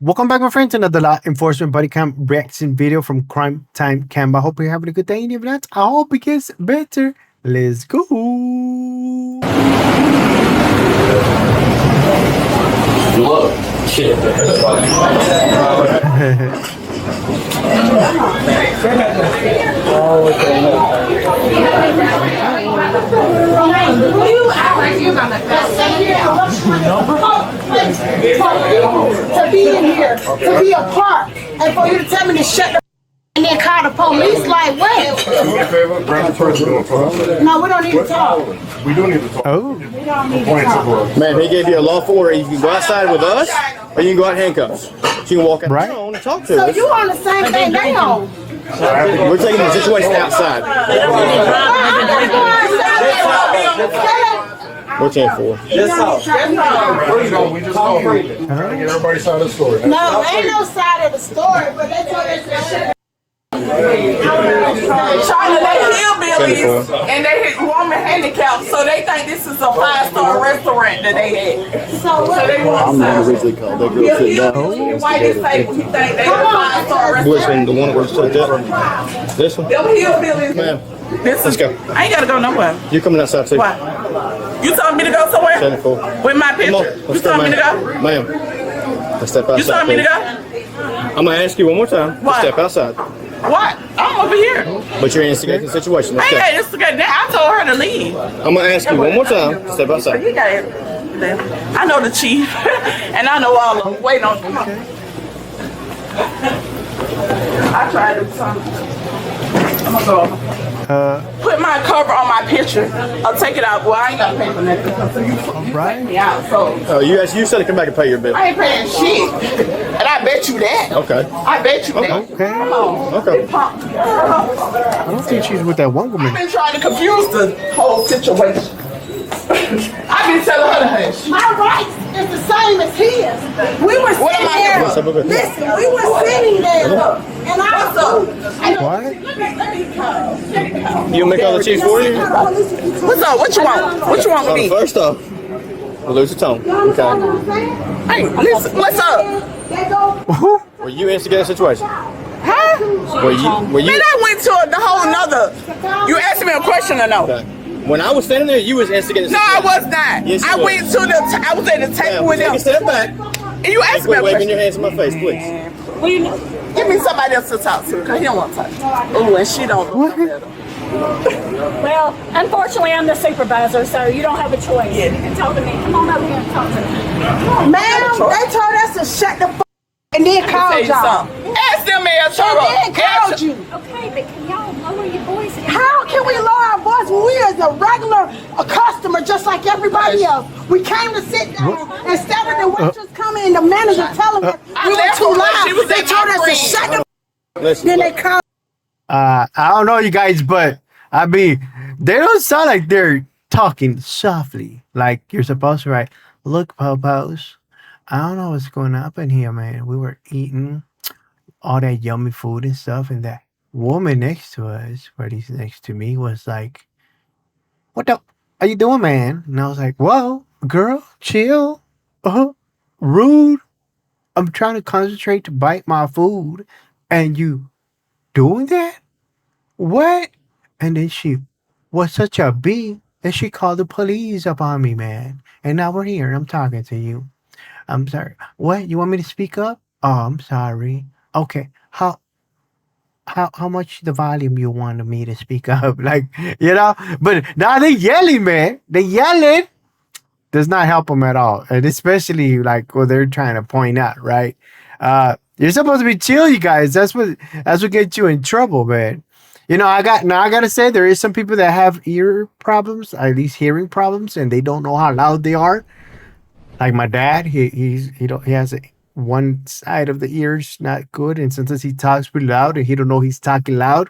Welcome back, my friends, to another law enforcement body cam reaction video from Crime Time Cam. I hope you're having a good day. And if not, I hope it gets better. Let's go. Look, shit. To be in here, to be a part, and for you to tell me to shut the and then call the police, like, what? No, we don't need to talk. We do need to talk. Oh, We don't need to talk. Man, he gave you a lawful order. You can go outside with us, or you can go out handcuffs. So you can walk out Right. and talk to So us. you on the same thing they on? We're taking the situation outside. What's in for? We just talk. Trying to get everybody's side of the story. No, ain't no side of the story, but they told us to shut Trying to let hillbillies and they hit woman handicapped, so they think this is a 5-star restaurant that they had. So what? So they want to originally called. That girl sitting down. why they say we think they a 5-star Which restaurant. one? The one where it's like that? This one? Them hillbillies. Ma'am, This let's is, go. I ain't gotta go nowhere. You're coming outside too. Why? You told me to go somewhere? 10-4. With my Come on, picture? You let's go, told me to ma'am. go? Ma'am, let's step outside. You told me to please. go? I'm gonna ask you one more time. What? Step outside. What? I'm over here. But you're instigating the situation. I Let's ain't go. got Instagram. I told her to leave. I'm gonna ask you one more time. Step outside. You got it. I know the chief, and I know all of them. Wait on them. I tried to do something. I'm gonna go. Put my cover on my picture. I'll take it out. Well, I ain't got to pay for nothing. So you right. take me out. So Oh, you said to come back and pay your bill. I ain't paying shit. And I bet you that. Okay. I bet you that. Okay. Come on. Okay. I don't think she's with that one woman. I've been trying to confuse the whole situation. I've been telling her to hush. My rights is the same as his. We were What am I sitting here there. for? Listen, we were sitting there, and What's up? What? You make all the chiefs for you? What's up? What you want? What you want with me? First off, we'll lose your tone. Okay. Hey, listen, what's up? Were you instigating the situation? Huh? Were you? Man, I went to the whole nother. You asked me a question or no? Okay. When I was standing there, you was instigating the No, I situation. was not. Yes, you I was. went to the. I was at the table with Take them. a step back. And you asked me Quit a waving question. your hands in my face, please. Give me somebody else to talk to, cause he don't want to talk. Oh, and she don't look no better. Well, unfortunately, I'm the supervisor, so you don't have a choice. You can talk to me. Come on over here and talk to me. Ma'am, they told us to shut the and then Tell called you y'all. something. Ask them, man. And then called you. Okay, but can y'all lower your voice? How can we lower our voice when we is a regular customer just like everybody else? We came to sit down instead of the waitress coming and the manager telling us we were left too her when loud. she was They in told my us to green. shut the Listen, then they called. I don't know, you guys, but I mean, they don't sound like they're talking softly. Like you're supposed to, right? Look, Popos, I don't know what's going on up in here, man. We were eating all that yummy food and stuff, and that woman next to us, or at least next to me, was like, "What the are you doing, man?" And I was like, "Whoa, girl, chill. Rude. I'm trying to concentrate to bite my food, and you doing that? What?" And then she was such a bee that she called the police upon me, man. And now we're here. I'm talking to you. I'm sorry. What? You want me to speak up? Oh, I'm sorry. Okay. How much the volume you wanted me to speak up? Like, but now they yelling, man. They yelling. Does not help them at all. And especially like what they're trying to point out, right? You're supposed to be chill, you guys. That's what gets you in trouble, man. I gotta say there is some people that have ear problems, at least hearing problems, and they don't know how loud they are. Like my dad, he has one side of the ears not good, and sometimes he talks pretty loud, and he don't know he's talking loud.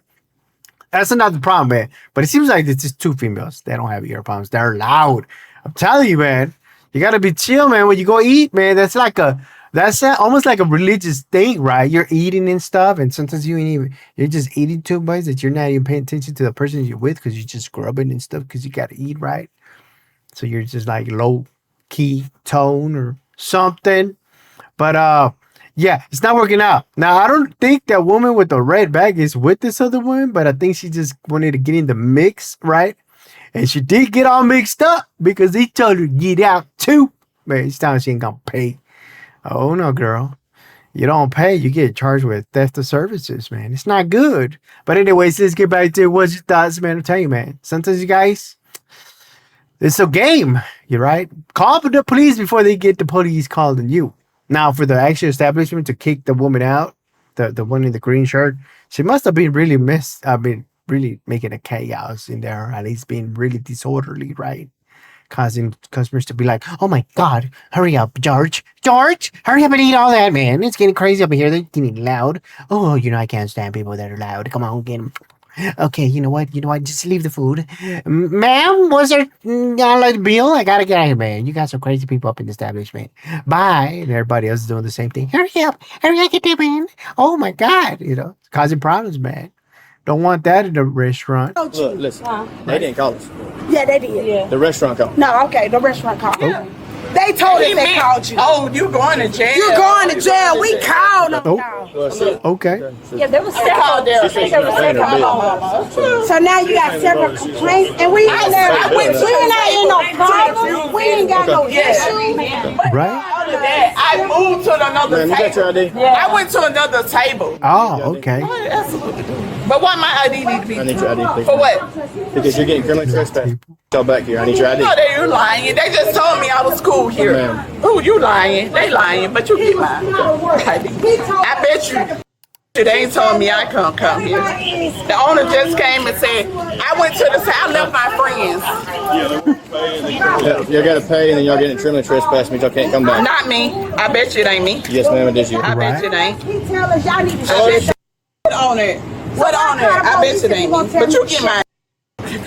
That's not the problem, man. But it seems like it's just two females that don't have ear problems. They're loud. I'm telling you, man. You gotta be chill, man. When you go eat, man, that's almost like a religious thing, right? You're eating and stuff, and sometimes you're just eating too much that you're not even paying attention to the person you're with because you're just grubbing and stuff because you gotta eat, right? So you're just like low key tone or something. But Yeah, it's not working out. Now, I don't think that woman with the red bag is with this other woman, but I think she just wanted to get in the mix, right? And she did get all mixed up because he told her to get out too. Man, it's time she ain't gonna pay. Oh no, girl. You don't pay, you get charged with theft of services, man. It's not good. But anyways, let's get back to what's your thoughts, man. I'll tell you, man. Sometimes you guys, it's a game. You're right. Call the police before they get the police called on you. Now, for the actual establishment to kick the woman out, the one in the green shirt, she must have been really really making a chaos in there, at least being really disorderly, right? Causing customers to be like, oh my God, hurry up, George, hurry up and eat all that, man. It's getting crazy up here. They're getting loud. Oh, I can't stand people that are loud. Come on, get them. Okay, you know what? Just leave the food. Ma'am, was there a bill? I gotta get out of here, man. You got some crazy people up in the establishment. Bye. And everybody else is doing the same thing. Hurry up, get them in. Oh my God, it's causing problems, man. Don't want that in a restaurant. Look, listen. They didn't call us. Yeah, they did. Yeah. The restaurant called. No, okay, the restaurant called. Yeah. They told us they called you. Oh, you going to jail. You're going to jail. We called them. Okay. Yeah, there was They called several. there. There was several. So now you got several complaints, and we ain't not in no problem. We ain't got no issue. Right? That I moved to another Man, you got your table. ID? I went to another table. Oh, okay. But why my ID need to be? I need your ID, please. For what? Because you're getting criminally trespassed. Y'all back here. I need your ID. No, you lying. They just told me I was cool here. Ma'am. Who you lying? They lying, but you get mine. I bet you. They ain't told me I couldn't come here. The owner just came and said, I went to the I left my friends. Y'all gotta pay, and then y'all getting criminally trespassed, means y'all can't come back. Not me. I bet you it ain't me. Yes, ma'am, it is you. I bet you it ain't. He tell us y'all need to I bet you what on it. What on it? I bet you it ain't me. But you get mine.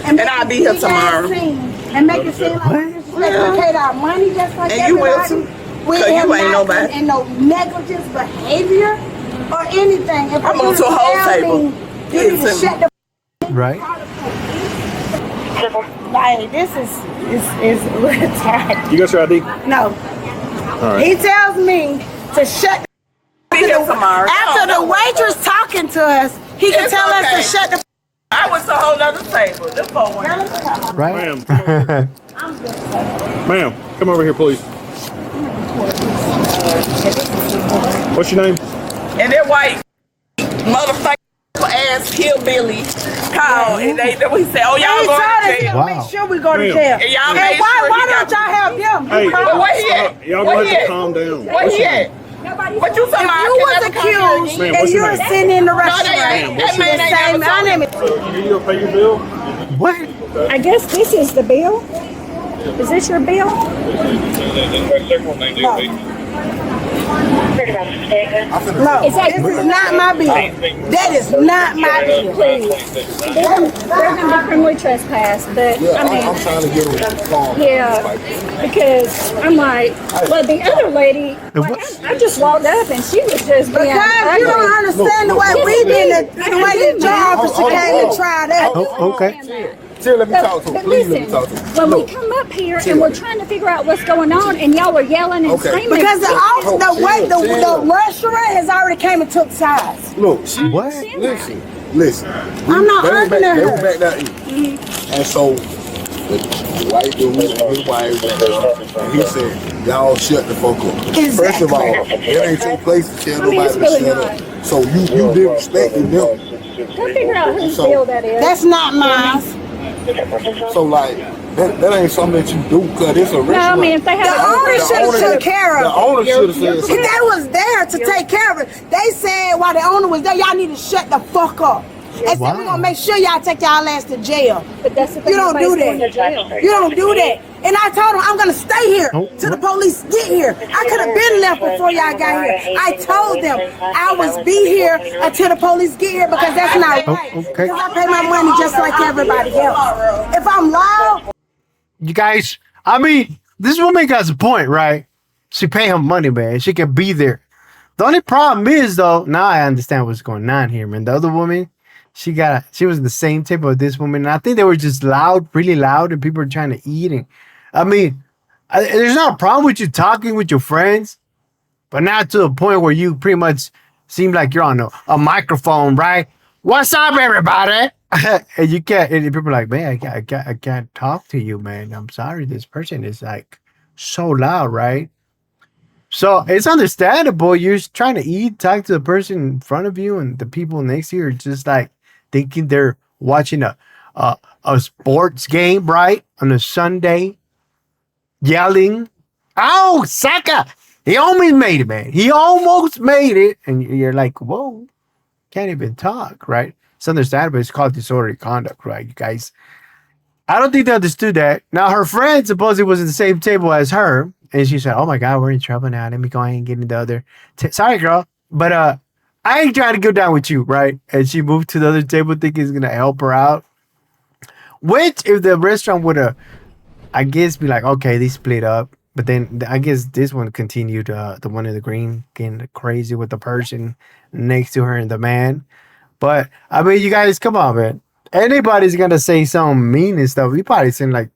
And I'll be here tomorrow. And make it seem like we just paid our money just like And you will everybody. too. We Cause you have ain't not nobody. in no negligence behavior or anything. If I'm on to a whole table. You need to shut the Right? like this is retarded. You got your ID? No. All right. He tells me to shut Be here tomorrow. after the waitress talking to us, he can It's tell us okay. to shut the I went to a whole other table. The phone went. Right? Ma'am, come over here, please. What's your name? And that white motherfucker ass hillbilly called and we said, oh, y'all He going told to us jail. Wow. to make sure we go to Ma'am. jail. And y'all And made why sure he don't got- y'all help them? Hey, But where he at? y'all Where gonna he have to at? calm down. Where he at? But you talking about You was accused Ma'am, and what's you your were name? sitting in the No, they restaurant. ain't. That man The ain't same, never my name is You gonna pay your bill? What? I guess this is the bill. Is this your bill? No, Is that- this is not my bill. That is not my bill. Please. They're going to be criminally trespassed, but I mean, I'm trying to get them. yeah, because I'm like, well, the other lady, like, I just walked up and she was just being Because you don't ugly. understand the way we did it, the way the job officer came and tried that. Oh, okay. Chill, let me talk to But him. Please let me listen, talk to him. when we come up here and we're trying to figure out what's going on, and y'all are yelling and Okay. screaming. Because the restaurant has already came and took sides. Look, she, What? listen. I'm not They was arguing They her. was back down east. And so, the white dude and his wife, and he said, y'all shut the fuck up. First of all, it ain't your place to tell I mean, nobody it's to really shut not. up. So you disrespecting them. Go figure out whose So- bill that is. That's not mine. So like, that ain't something that you do, cause it's a restaurant. No, I mean, if they have The owner should have took care The of it. owner should have said something. They was there to take care of it. They said while the owner was there, y'all need to shut the fuck up. They said Wow. we're gonna make sure y'all take y'all ass to jail. But that's the thing. You don't do nobody's going to that. jail. You don't do that. And I told them I'm gonna stay here Oh. till the police get here. I could have been left before y'all got here. I told them I was be here until the police get here because that's not Oh, right. okay. Because I pay my money just like everybody else. If I'm loud, You guys, I mean, this woman got a point, right? She pay her money, man. She can be there. The only problem is, though, now I understand what's going on here, man. The other woman, she was in the same table with this woman, and I think they were just loud, really loud, and people were trying to eat. And I mean, there's not a problem with you talking with your friends, but not to the point where you pretty much seem like you're on a microphone, right? What's up, everybody? And you can't, and people are like, man, I can't talk to you, man. I'm sorry. This person is like so loud, right? So it's understandable. You're trying to eat, talk to the person in front of you, and the people next to you are just like thinking they're watching a sports game, right? On a Sunday, yelling, "Oh, Saka! He almost made it, man. He almost made it." And you're like, whoa, can't even talk, right? It's understandable. It's called disorderly conduct, right, you guys? I don't think they understood that. Now, her friend supposedly was at the same table as her, and she said, "Oh my God, we're in trouble now. Let me go ahead and get in the other. Sorry, girl, but I ain't trying to go down with you, right?" And she moved to the other table, thinking it's gonna help her out. Which, if the restaurant would have, I guess, be like, okay, they split up. But then I guess this one continued. The one in the green getting crazy with the person next to her and the man. But I mean, you guys, come on, man. Anybody's gonna say something mean and stuff. You probably seem like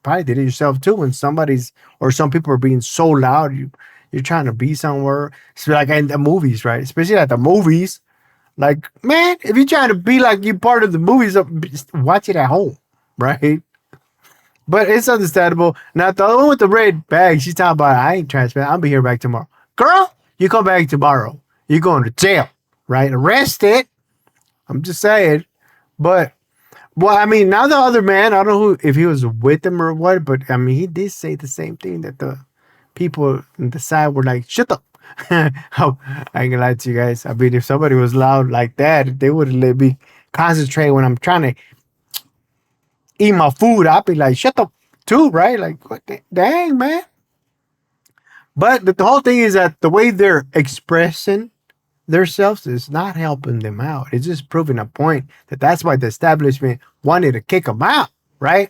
probably did it yourself too. When somebody's or some people are being so loud, you're trying to be somewhere. It's like in the movies, right? Especially at the movies. Like, man, if you're trying to be like you part of the movies, watch it at home, right? But it's understandable. Now, the other one with the red bag, she's talking about, I ain't transparent. I'll be here back tomorrow. Girl, you come back tomorrow. You're going to jail, right? Arrested. I'm just saying. But, well, I mean, now the other man, I don't know if he was with him or what, but, I mean, he did say the same thing that the people on the side were like, shut up. I ain't gonna lie to you guys. I mean, if somebody was loud like that, they would let me concentrate when I'm trying to eat my food. I'd be like, shut up too, right? Like, what the, dang, man. But the whole thing is that the way they're expressing themselves is not helping them out. It's just proving a point that that's why the establishment wanted to kick them out, right?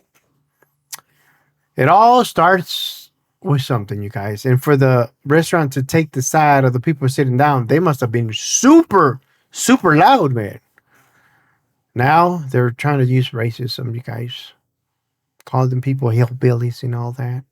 It all starts with something, you guys. And for the restaurant to take the side of the people sitting down, they must have been super, super loud, man. Now they're trying to use racism, you guys. Call them people hillbillies and all that.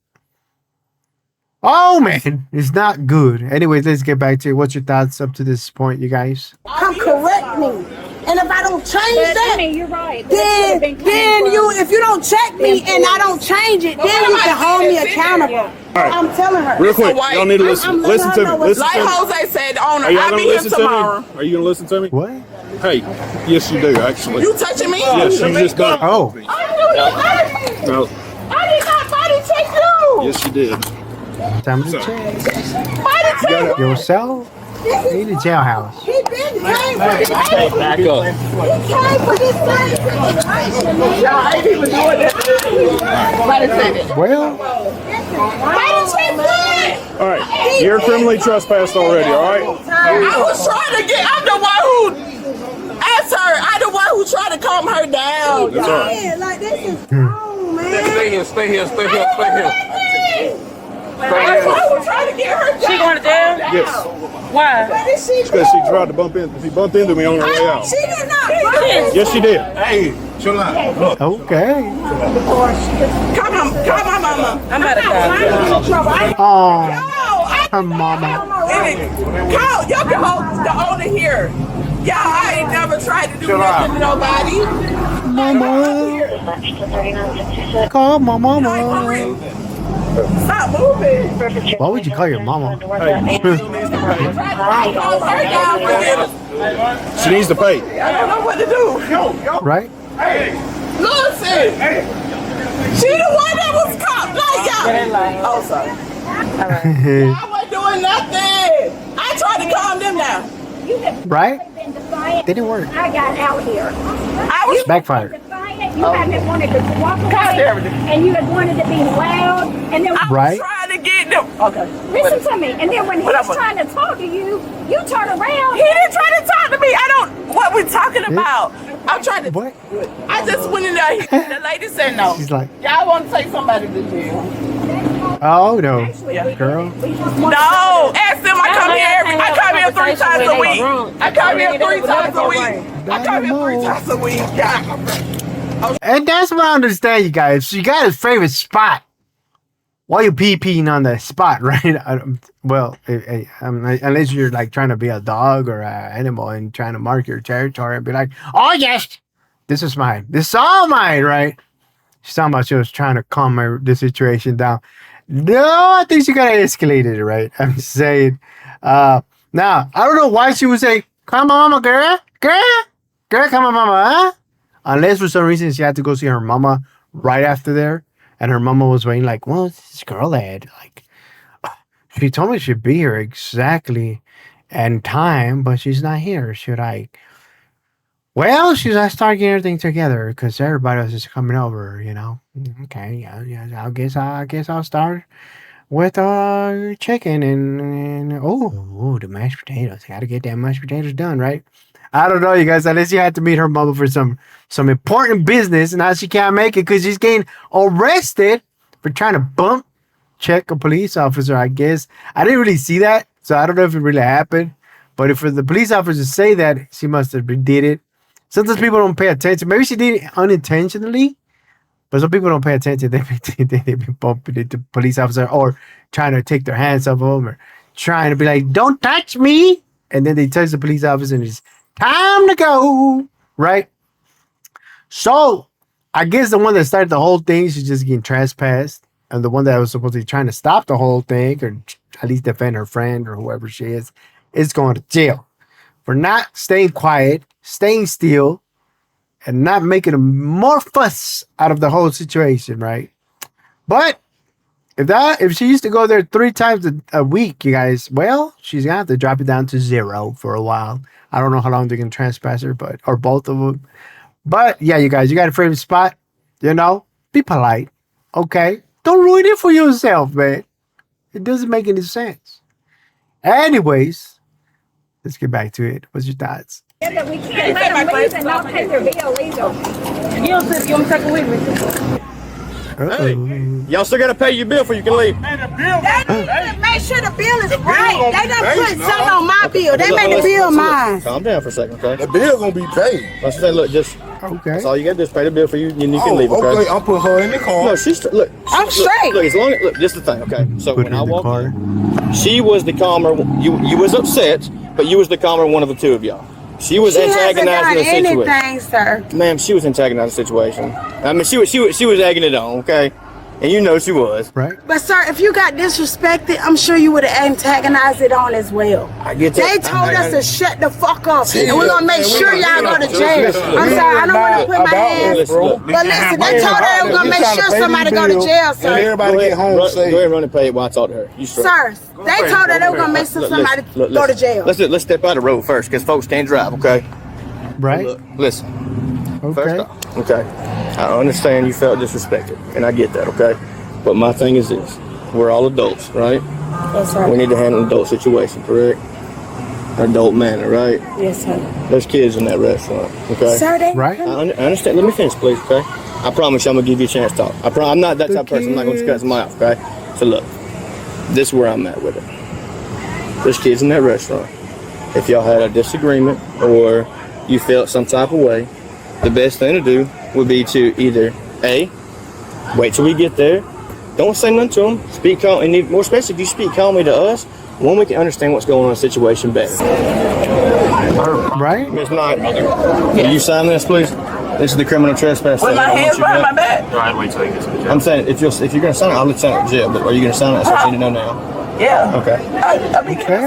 Oh, man, it's not good. Anyways, let's get back to it. What's your thoughts up to this point, you guys? Come correct me. And if I don't change that, I mean, you're right. then if you don't check me and I don't change it, then you can hold me accountable. Right. I'm telling her. Real quick, y'all need to listen. Listen to me. Listen Like to me. Jose said, the owner, Are y'all I'll gonna be here listen to tomorrow. me? Are you gonna listen to me? What? Hey, yes, you do actually. You touching me? Yes, you just done. Oh. No. I did not body check you. Yes, you did. Time to Sorry. check. Body check. Yourself? In the jailhouse. He been came for this. Back up. He came for this thing. I ain't even doing that. Body check. Well, Body check. All right, you're criminally trespassed already. All right. I was trying to get. I'm the one who asked her. I'm the one who tried to calm her down. That's all right. Yeah, like this is wrong, man. Stay here. Stay here. Stay here. Stay here. I was trying to get her down. She going to jail? Yes. Why? What did she Because she tried to bump in. She bumped into me on her way out. She did not. Yes. Yes, she did. Hey, chill out. Look. okay. Come on, mama. I'm out of town. Oh, her mama. Call, y'all can hold the owner here. Yeah, I ain't never tried to do nothing to nobody. Mama. Call my mama. Stop moving. Why would you call your mama? She needs to pay. I don't know what to do. Right? Listen. She the one that was caught. Like y'all. Oh, sorry. I wasn't doing nothing. I tried to calm them down. Right? Didn't work. I got out here. I was Backfired. Defiant. You haven't wanted to cooperate, and you had wanted to be loud, and then Right? trying to get them. Okay. listen to me. And then when he was Whatever. trying to talk to you, you turn around. He didn't try to talk to me. I don't. What we talking about? I'm trying to. What? I just went in there. The lady said no. She's like, Y'all want to take somebody to jail? oh no, girl. No, ask them. I come here 3 times a week. I come here 3 times a week. I come here 3 times a week. Yeah. And that's what I understand, you guys. You got his favorite spot. why you peeing on the spot, right? Well, unless you're like trying to be a dog or an animal and trying to mark your territory and be like, oh yes, this is mine. This is all mine, right? She's talking about she was trying to calm the situation down. No, I think she got escalated, right? I'm saying. Now, I don't know why she would say, come on, mama, girl, come on, mama, huh? Unless for some reason she had to go see her mama right after there. And her mama was waiting like, well, this girl had, like, she told me she'd be here exactly in time, but she's not here. Should I? Well, I start getting everything together because everybody else is coming over, you know. Okay, yeah. I guess I'll start with chicken and the mashed potatoes. I gotta get that mashed potatoes done, right? I don't know, you guys. Unless you had to meet her mother for some important business, and now she can't make it because she's getting arrested for trying to check a police officer. I guess I didn't really see that, so I don't know if it really happened. But if for the police officer to say that, she must have did it. Sometimes people don't pay attention. Maybe she did it unintentionally, but some people don't pay attention. They be bumping into police officer or trying to take their hands off them or trying to be like, don't touch me. And then they touch the police officer and it's time to go, right? So I guess the one that started the whole thing, she's just getting trespassed. And the one that was supposed to be trying to stop the whole thing or at least defend her friend or whoever she is going to jail for not staying quiet, staying still, and not making more fuss out of the whole situation, right? But if she used to go there 3 times a week, you guys, well, she's gonna have to drop it down to 0 for a while. I don't know how long they can trespass her, or both of them. But yeah, you guys, you got a favorite spot, you know? Be polite, okay? Don't ruin it for yourself, man. It doesn't make any sense. Anyways, let's get back to it. What's your thoughts? That we can't let them leave and not pay their bill legal. You don't take a with me. Hey, y'all still gotta pay your bill before you can leave. They need to make sure the bill is right. They done put something on my bill. They made the bill mine. Calm down for a second, okay? The bill gonna be paid. Let's say, look, just Okay. that's all you gotta do is pay the bill for you, and you can leave, okay? Okay, I'll put her in the car. No, she's look. I'm straight. Look, as long as look, just the thing, okay? So Put when her I in the walked car. in, she was the calmer. You was upset, but you was the calmer one of the two of y'all. She was She hasn't antagonizing done the situation. anything, sir. Ma'am, she was antagonizing the situation. I mean, she was egging it on, okay? And you know she was. Right? But sir, if you got disrespected, I'm sure you would have antagonized it on as well. I get They that. told us to shut the fuck up, See, and we're gonna make man, sure we y'all go don't- to jail. listen, I'm sorry, I don't want to put my hands. Listen, look. But listen, they told her they were gonna make sure somebody go to jail, And sir. everybody get home Go safe. ahead and run and pay it while I talk to her. You straight. Sir, they told her they were gonna make sure somebody go to jail. Let's step out of the road first, because folks can't drive, okay? Right? Look, listen. First Okay. off, okay? I understand you felt disrespected, and I get that, okay? But my thing is this. We're all adults, right? Yes, sir. We need to handle an adult situation, correct? Adult manner, right? Yes, sir. There's kids in that restaurant, okay? Sir, they Right? I understand. Let me finish, please, okay? I promise you I'm going to give you a chance to talk. I'm not that type of person. I'm not going to cut somebody off, okay? So look, this is where I'm at with it. There's kids in that restaurant. If y'all had a disagreement or you felt some type of way, the best thing to do would be to either A, wait till we get there. Don't say nothing to them. Speak calm, and more especially if you speak calmly to us, one, we can understand what's going on in the situation better. Right? Ms. Knight, will you sign this, please? This is the criminal trespass. With thing. my I want hands you behind back. my back. Alright, wait till he gets to the jail. I'm saying if you're gonna sign it, I'll let you sign it in jail. But are you gonna sign it? So I need to know now. Yeah. Okay. I mean, Okay.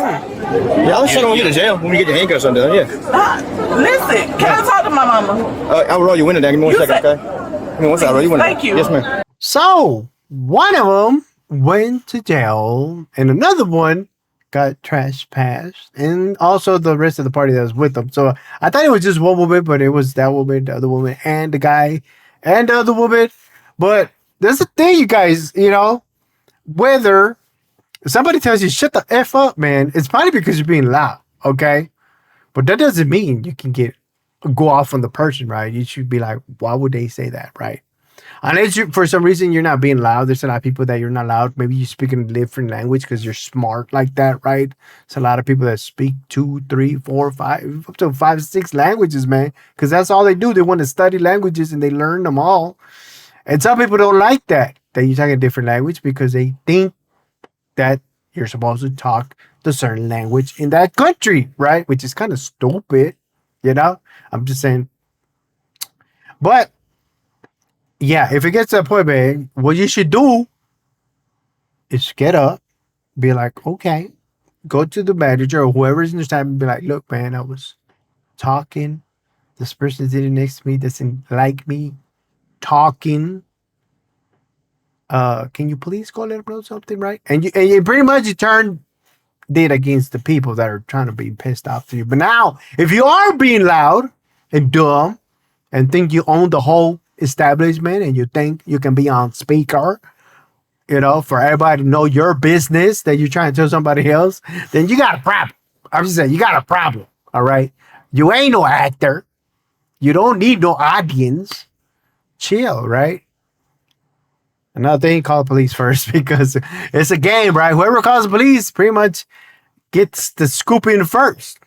Yeah, I'll sign it when you get to jail. When you get your handcuffs undone. Yeah. listen, can I talk to my mama? I'll roll your window down. Give me one You second, said- okay? Give me one second. I'll roll your window. Thank you. Yes, ma'am. So one of them went to jail, and another one got trespassed, and also the rest of the party that was with them. So I thought it was just one woman, but it was that woman, the other woman, and the guy, and the other woman. But there's a thing, you guys. You know, whether somebody tells you shut the f up, man, it's probably because you're being loud. Okay, but that doesn't mean you can go off on the person, right? You should be like, why would they say that, right? Unless you, for some reason, you're not being loud. There's a lot of people that you're not loud. Maybe you speak in a different language because you're smart like that, right? There's a lot of people that speak 2, 3, 4, 5, up to 5, 6 languages, man. Because that's all they do. They want to study languages and they learn them all. And some people don't like that. that you talk a different language because they think that you're supposed to talk the certain language in that country, right? Which is kind of stupid, you know? I'm just saying. But yeah, if it gets to that point, man, what you should do is get up, be like, okay, go to the manager or whoever's in the time and be like, look, man, I was talking. This person sitting next to me doesn't like me talking. Can you please go let them know something, right? And you pretty much you turn it against the people that are trying to be pissed off to you. But now, if you are being loud and dumb and think you own the whole establishment and you think you can be on speaker, you know, for everybody to know your business that you're trying to tell somebody else, then you got a problem. I'm just saying, you got a problem, all right? You ain't no actor. You don't need no audience. Chill, right? Another thing, call the police first because it's a game, right? Whoever calls the police pretty much gets the scoop in first.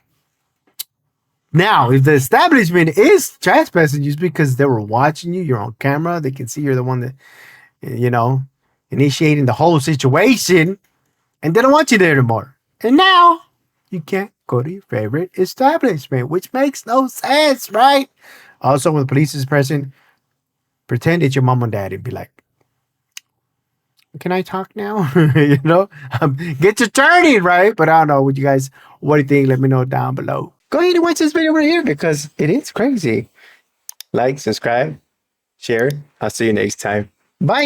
Now, if the establishment is trespassing you because they were watching you, you're on camera, they can see you're the one that, you know, initiating the whole situation, and they don't want you there anymore. And now you can't go to your favorite establishment, which makes no sense, right? Also, when the police is present, pretend it's your mom and dad and be like, can I talk now? You know, get your turn in, right? But I don't know what you guys, what do you think? Let me know down below. Go ahead and watch this video over here because it is crazy. Like, subscribe, share. I'll see you next time. Bye.